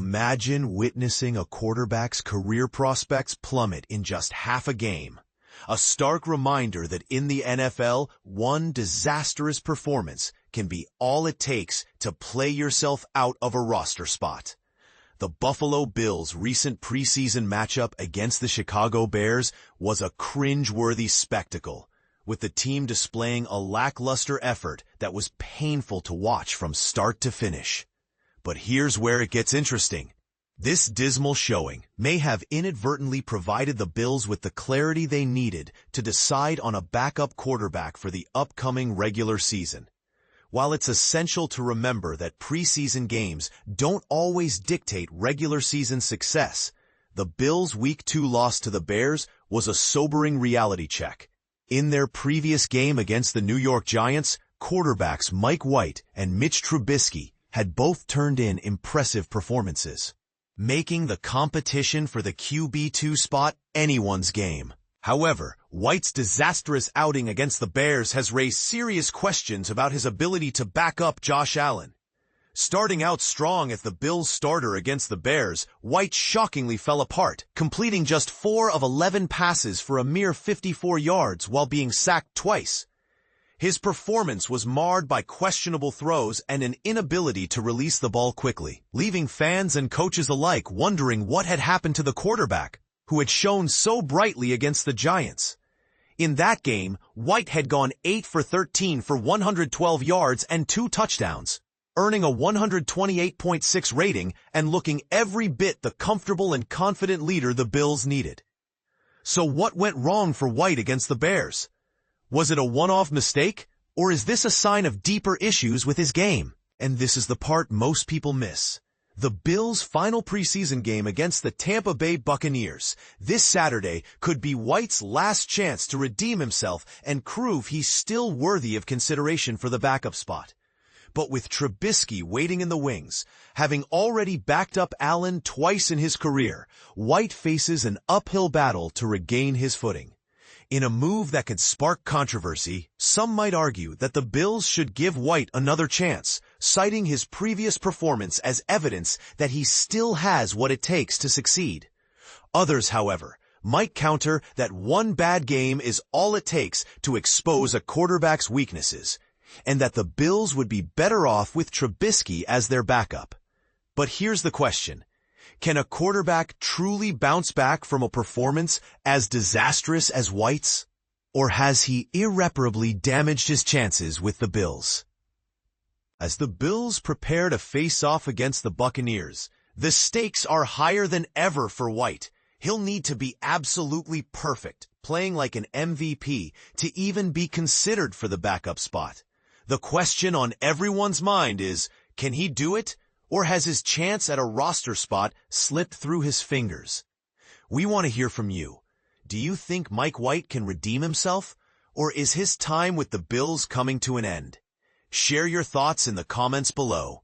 Imagine witnessing a quarterback's career prospects plummet in just half a game. A stark reminder that in the NFL, one disastrous performance can be all it takes to play yourself out of a roster spot. The Buffalo Bills' recent preseason matchup against the Chicago Bears was a cringe-worthy spectacle, with the team displaying a lackluster effort that was painful to watch from start to finish. But here's where it gets interesting. This dismal showing may have inadvertently provided the Bills with the clarity they needed to decide on a backup quarterback for the upcoming regular season. While it's essential to remember that preseason games don't always dictate regular season success, the Bills' Week 2 loss to the Bears was a sobering reality check. In their previous game against the New York Giants, quarterbacks Mike White and Mitch Trubisky had both turned in impressive performances, making the competition for the QB2 spot anyone's game. However, White's disastrous outing against the Bears has raised serious questions about his ability to back up Josh Allen. Starting out strong as the Bills' starter against the Bears, White shockingly fell apart, completing just 4 of 11 passes for a mere 54 yards while being sacked twice. His performance was marred by questionable throws and an inability to release the ball quickly, leaving fans and coaches alike wondering what had happened to the quarterback, who had shone so brightly against the Giants. In that game, White had gone 8 for 13 for 112 yards and 2 touchdowns, earning a 128.6 rating and looking every bit the comfortable and confident leader the Bills needed. So what went wrong for White against the Bears? Was it a one-off mistake, or is this a sign of deeper issues with his game? And this is the part most people miss. The Bills' final preseason game against the Tampa Bay Buccaneers this Saturday could be White's last chance to redeem himself and prove he's still worthy of consideration for the backup spot. But with Trubisky waiting in the wings, having already backed up Allen twice in his career, White faces an uphill battle to regain his footing. In a move that could spark controversy, some might argue that the Bills should give White another chance, citing his previous performance as evidence that he still has what it takes to succeed. Others, however, might counter that one bad game is all it takes to expose a quarterback's weaknesses, and that the Bills would be better off with Trubisky as their backup. But here's the question. Can a quarterback truly bounce back from a performance as disastrous as White's? Or has he irreparably damaged his chances with the Bills? As the Bills prepare to face off against the Buccaneers, the stakes are higher than ever for White. He'll need to be absolutely perfect, playing like an MVP, to even be considered for the backup spot. The question on everyone's mind is, can he do it? Or has his chance at a roster spot slipped through his fingers? We want to hear from you. Do you think Mike White can redeem himself? Or is his time with the Bills coming to an end? Share your thoughts in the comments below.